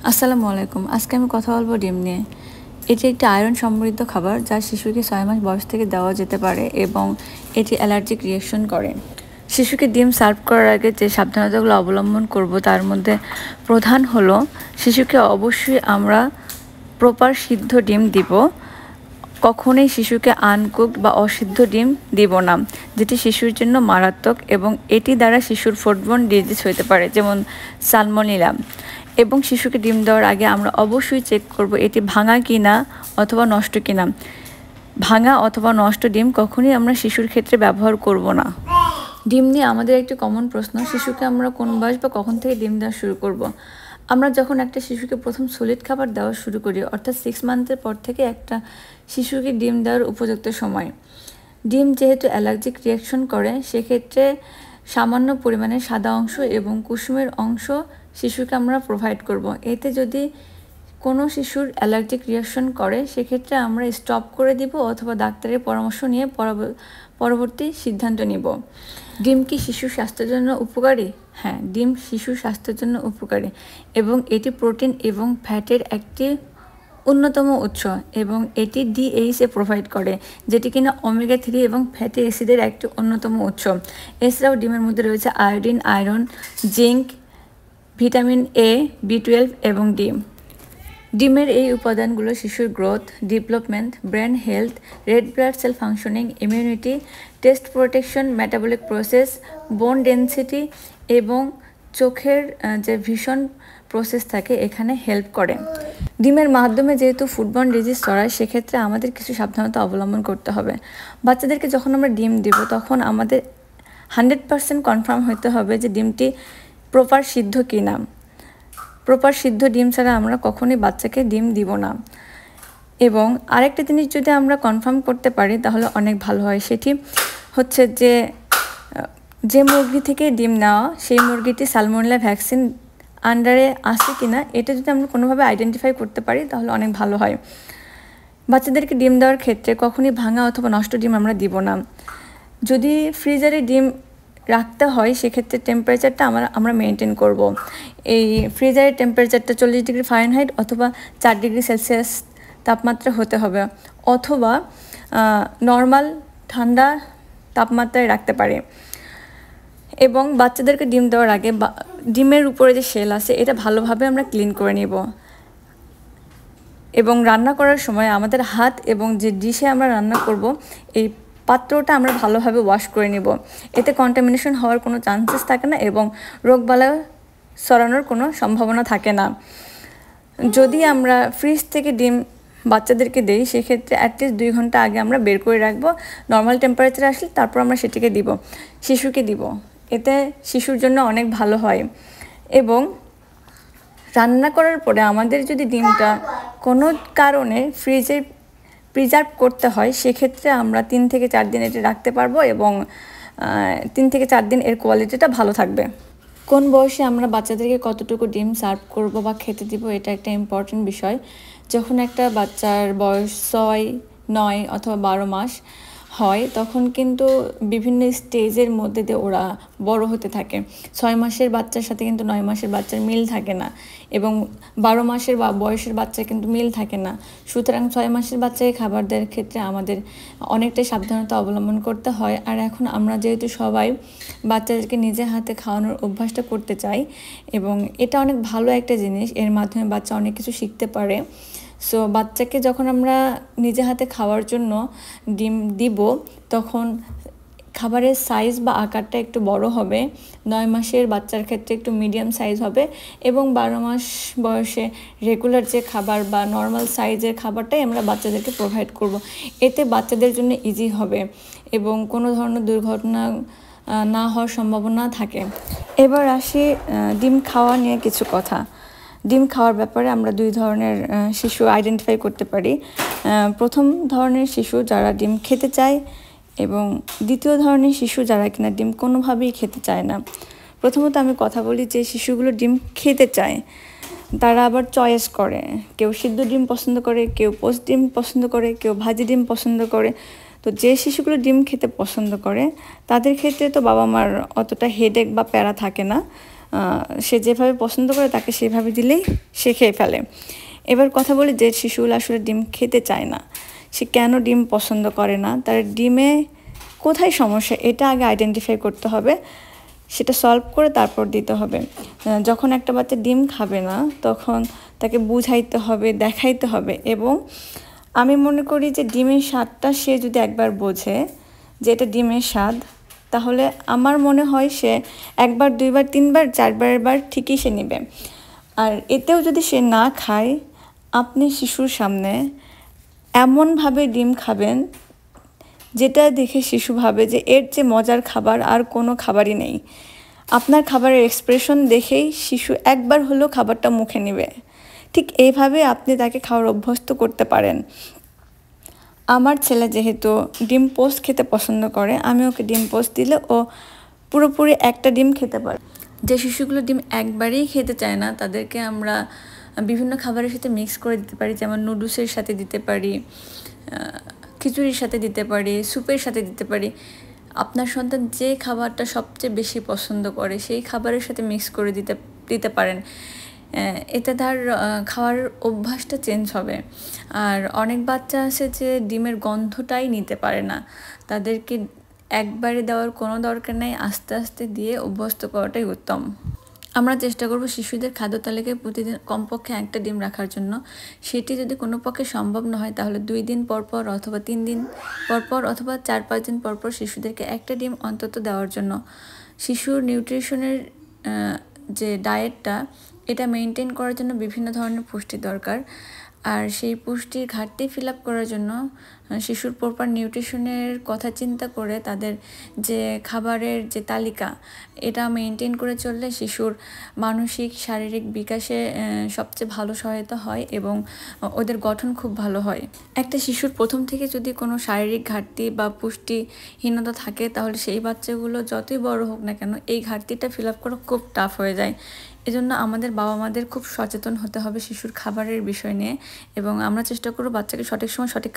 আসসালামু আলাইকুম। আজকে আমি কথা বলবো ডিম নিয়ে। এটি একটি আয়রন সমৃদ্ধ খাবার যা শিশুকে 6 মাস বয়স থেকে দেওয়া যেতে পারে এবং এটি অ্যালার্জিক রিঅ্যাকশন করে। শিশুকে ডিম সার্ভ করার আগে যে সাবধানতাগুলো অবলম্বন করব তার মধ্যে প্রধান হলো শিশুকে অবশ্যই আমরা প্রপার সিদ্ধ ডিম দিব। কখনোই শিশুকে আনকুকড বা অসিদ্ধ ডিম দিব না, যেটি শিশুর জন্য মারাত্মক এবং এটি দ্বারা শিশুর ফুডবোর্ন ডিজিজ হতে পারে, যেমন সালমোনেলা। এবং শিশুকে ডিম দেওয়ার আগে আমরা অবশ্যই চেক করব এটি ভাঙা কিনা অথবা নষ্ট কিনা। ভাঙা অথবা নষ্ট ডিম কখনোই আমরা শিশুর ক্ষেত্রে ব্যবহার করব না। ডিম নিয়ে আমাদের একটি কমন প্রশ্ন, শিশুকে আমরা কোন বয়স বা কখন থেকে ডিম দেওয়া শুরু করব। আমরা যখন একটা শিশুকে প্রথম সলিড খাবার দেওয়া শুরু করি, অর্থাৎ 6 মান্থের পর থেকে একটা শিশুকে ডিম দেওয়ার উপযুক্ত সময়। ডিম যেহেতু অ্যালার্জিক রিঅ্যাকশন করে, সেক্ষেত্রে সামান্য পরিমাণে সাদা অংশ এবং কুসুমের অংশ শিশুকে আমরা প্রোভাইড করব। এতে যদি কোনো শিশুর অ্যালার্জিক রিঅ্যাকশন করে, সেক্ষেত্রে আমরা স্টপ করে দিব অথবা ডাক্তারের পরামর্শ নিয়ে পরবর্তী সিদ্ধান্ত নিব। ডিম কি শিশুর স্বাস্থ্যের জন্য উপকারী? হ্যাঁ, ডিম শিশুর স্বাস্থ্যের জন্য উপকারী এবং এটি প্রোটিন এবং ফ্যাটের একটি অন্যতম উৎস এবং এটি DHA প্রোভাইড করে, যেটি কিনা ওমেগা 3 এবং ফ্যাটি অ্যাসিডের একটি অন্যতম উৎস। এছাড়াও ডিমের মধ্যে রয়েছে iodine, iron, zinc, vitamin A, B12 এবং ডিমের এই উপাদানগুলো শিশুর growth, development, brain health, red blood cell functioning, immunity, test protection, metabolic process, বোন ডেনসিটি এবং চোখের যে ভিশন প্রসেস থাকে এখানে হেল্প করে। ডিমের মাধ্যমে যেহেতু ফুডবর্ন ডিজিজ ছড়ায়, সেক্ষেত্রে আমাদের কিছু সাবধানতা অবলম্বন করতে হবে। বাচ্চাদেরকে যখন আমরা ডিম দিব তখন আমাদের 100% কনফার্ম হতে হবে যে ডিমটি প্রপার সিদ্ধ কিনা। প্রপার সিদ্ধ ডিম ছাড়া আমরা কখনোই বাচ্চাকে ডিম দিব না। এবং আরেকটা জিনিস যদি আমরা কনফার্ম করতে পারি তাহলে অনেক ভালো হয়, সেটি হচ্ছে যে মুরগি থেকে ডিম নেওয়া সেই মুরগিটি সালমোনেলা ভ্যাকসিন আন্ডারে আছে কিনা, এটা যদি আমরা কোনোভাবে আইডেন্টিফাই করতে পারি তাহলে অনেক ভালো হয়। বাচ্চাদেরকে ডিম দেওয়ার ক্ষেত্রে কখনই ভাঙা অথবা নষ্ট ডিম আমরা দিব না। যদি ফ্রিজারে ডিম রাখতে হয়, সেক্ষেত্রে টেম্পারেচারটা আমরা মেনটেন করব। এই ফ্রিজারের টেম্পারেচারটা 40 ডিগ্রি ফারেনহাইট অথবা 4 ডিগ্রি সেলসিয়াস তাপমাত্রা হতে হবে, অথবা নর্মাল ঠান্ডা তাপমাত্রায় রাখতে পারে। এবং বাচ্চাদেরকে ডিম দেওয়ার আগে ডিমের উপরে যে শেল আছে এটা ভালোভাবে আমরা ক্লিন করে নেব। এবং রান্না করার সময় আমাদের হাত এবং যে ডিশে আমরা রান্না করব এই পাত্রটা আমরা ভালোভাবে ওয়াশ করে নেব। এতে কন্টামিনেশন হওয়ার কোনো চান্সেস থাকে না এবং রোগবালাই ছড়ানোর কোনো সম্ভাবনা থাকে না। যদি আমরা ফ্রিজ থেকে ডিম বাচ্চাদেরকে দেই, সেক্ষেত্রে অ্যাটলিস্ট 2 ঘন্টা আগে আমরা বের করে রাখবো। নর্মাল টেম্পারেচারে আসলে তারপর আমরা সেটিকে শিশুকে দিব। এতে শিশুর জন্য অনেক ভালো হয়। এবং রান্না করার পরে আমাদের যদি ডিমটা কোনো কারণে ফ্রিজে প্রিজার্ভ করতে হয়, সেক্ষেত্রে আমরা 3 থেকে 4 দিন এটি রাখতে পারবো এবং 3 থেকে 4 দিন এর কোয়ালিটিটা ভালো থাকবে। কোন বয়সে আমরা বাচ্চাদেরকে কতটুকু ডিম সার্ভ করব বা খেতে দিব, এটা একটা ইম্পর্টেন্ট বিষয়। যখন একটা বাচ্চার বয়স 6, 9 অথবা 12 মাস হয়, তখন কিন্তু বিভিন্ন স্টেজের মধ্যে দিয়ে ওরা বড় হতে থাকে। 6 মাসের বাচ্চার সাথে কিন্তু 9 মাসের বাচ্চার মিল থাকে না এবং 12 মাসের বয়সের বাচ্চার কিন্তু মিল থাকে না। সুতরাং 6 মাসের বাচ্চাকে খাবার দেওয়ার ক্ষেত্রে আমাদের অনেকটাই সাবধানতা অবলম্বন করতে হয়। আর এখন আমরা যেহেতু সবাই বাচ্চাদেরকে নিজে হাতে খাওয়ানোর অভ্যাসটা করতে চাই এবং এটা অনেক ভালো একটা জিনিস, এর মাধ্যমে বাচ্চা অনেক কিছু শিখতে পারে। সো বাচ্চাকে যখন আমরা নিজে হাতে খাওয়ার জন্য ডিম দিব, তখন খাবারের সাইজ বা আকারটা একটু বড় হবে। 9 মাসের বাচ্চার ক্ষেত্রে একটু মিডিয়াম সাইজ হবে এবং 12 মাস বয়সে রেগুলার যে খাবার বা নর্মাল সাইজের খাবারটাই আমরা বাচ্চাদেরকে প্রোভাইড করব। এতে বাচ্চাদের জন্য ইজি হবে এবং কোনো ধরনের দুর্ঘটনা না হওয়ার সম্ভাবনা থাকে। এবার আসি ডিম খাওয়া নিয়ে কিছু কথা। ডিম খাওয়ার ব্যাপারে আমরা 2 ধরনের শিশু আইডেন্টিফাই করতে পারি। প্রথম ধরনের শিশু যারা ডিম খেতে চায় এবং দ্বিতীয় ধরনের শিশু যারা কিনা ডিম কোনোভাবেই খেতে চায় না। প্রথমত আমি কথা বলি যে শিশুগুলো ডিম খেতে চায়, তারা আবার চয়েস করে। কেউ সিদ্ধ ডিম পছন্দ করে, কেউ পোস্ট ডিম পছন্দ করে, কেউ ভাজি ডিম পছন্দ করে। তো যে শিশুগুলো ডিম খেতে পছন্দ করে তাদের ক্ষেত্রে তো বাবা মার অতটা হেডেক বা প্যারা থাকে না। সে যেভাবে পছন্দ করে তাকে সেভাবে দিলেই সে খেয়ে ফেলে। এবার কথা বলি যে শিশুগুলো আসলে ডিম খেতে চায় না, সে কেন ডিম পছন্দ করে না, তার ডিমে কোথায় সমস্যা এটা আগে আইডেন্টিফাই করতে হবে, সেটা সলভ করে তারপর দিতে হবে। যখন একটা বাচ্চা ডিম খাবে না তখন তাকে বুঝাইতে হবে, দেখাইতে হবে। এবং আমি মনে করি যে ডিমের স্বাদটা সে যদি একবার বোঝে যে এটা ডিমের স্বাদ, তাহলে আমার মনে হয় সে একবার, দুইবার, তিনবার, চারবার ঠিকই সে নেবে। আর এতেও যদি সে না খায়, আপনি শিশুর সামনে এমনভাবে ডিম খাবেন যেটা দেখে শিশু ভাবে যে এর যে মজার খাবার আর কোনো খাবারই নেই। আপনার খাবারের এক্সপ্রেশন দেখেই শিশু একবার হলেও খাবারটা মুখে নেবে। ঠিক এইভাবে আপনি তাকে খাওয়ার অভ্যস্ত করতে পারেন। আমার ছেলে যেহেতু ডিম পোস্ট খেতে পছন্দ করে, আমি ওকে ডিম পোস্ট দিলে ও পুরোপুরি একটা ডিম খেতে পারে। যে শিশুগুলো ডিম একবারেই খেতে চায় না তাদেরকে আমরা বিভিন্ন খাবারের সাথে মিক্স করে দিতে পারি, যেমন নুডলসের সাথে দিতে পারি, খিচুড়ির সাথে দিতে পারি, স্যুপের সাথে দিতে পারি। আপনার সন্তান যে খাবারটা সবচেয়ে বেশি পছন্দ করে সেই খাবারের সাথে মিক্স করে দিতে পারেন। এতে তার খাওয়ার অভ্যাসটা চেঞ্জ হবে। আর অনেক বাচ্চা আছে যে ডিমের গন্ধটাই নিতে পারে না, তাদেরকে একবারে দেওয়ার কোনো দরকার নেই, আস্তে আস্তে দিয়ে অভ্যস্ত করাটাই উত্তম। আমরা চেষ্টা করব শিশুদের খাদ্য তালিকায় প্রতিদিন কমপক্ষে একটা ডিম রাখার জন্য। সেটি যদি কোনো পক্ষে সম্ভব না হয় তাহলে 2 দিন পর পর অথবা 3 দিন পর পর অথবা 4-5 দিন পর পর শিশুদেরকে একটা ডিম অন্তত দেওয়ার জন্য। শিশুর নিউট্রিশনের যে ডায়েটটা, এটা মেনটেন করার জন্য বিভিন্ন ধরনের পুষ্টি দরকার। আর সেই পুষ্টির ঘাটতি ফিল আপ করার জন্য শিশুর প্রপার নিউট্রিশনের কথা চিন্তা করে তাদের যে খাবারের যে তালিকা, এটা মেনটেন করে চললে শিশুর মানসিক শারীরিক বিকাশে সবচেয়ে ভালো সহায়তা হয় এবং ওদের গঠন খুব ভালো হয়। একটা শিশুর প্রথম থেকে যদি কোনো শারীরিক ঘাটতি বা পুষ্টিহীনতা থাকে তাহলে সেই বাচ্চাগুলো যতই বড় হোক না কেন এই ঘাটতিটা ফিল আপ করা খুব টাফ হয়ে যায়। এজন্য আমাদের বাবা মাদের খুব সচেতন হতে হবে শিশুর খাবারের বিষয় নিয়ে, এবং আমরা চেষ্টা করব বাচ্চাকে সঠিক সময় সঠিক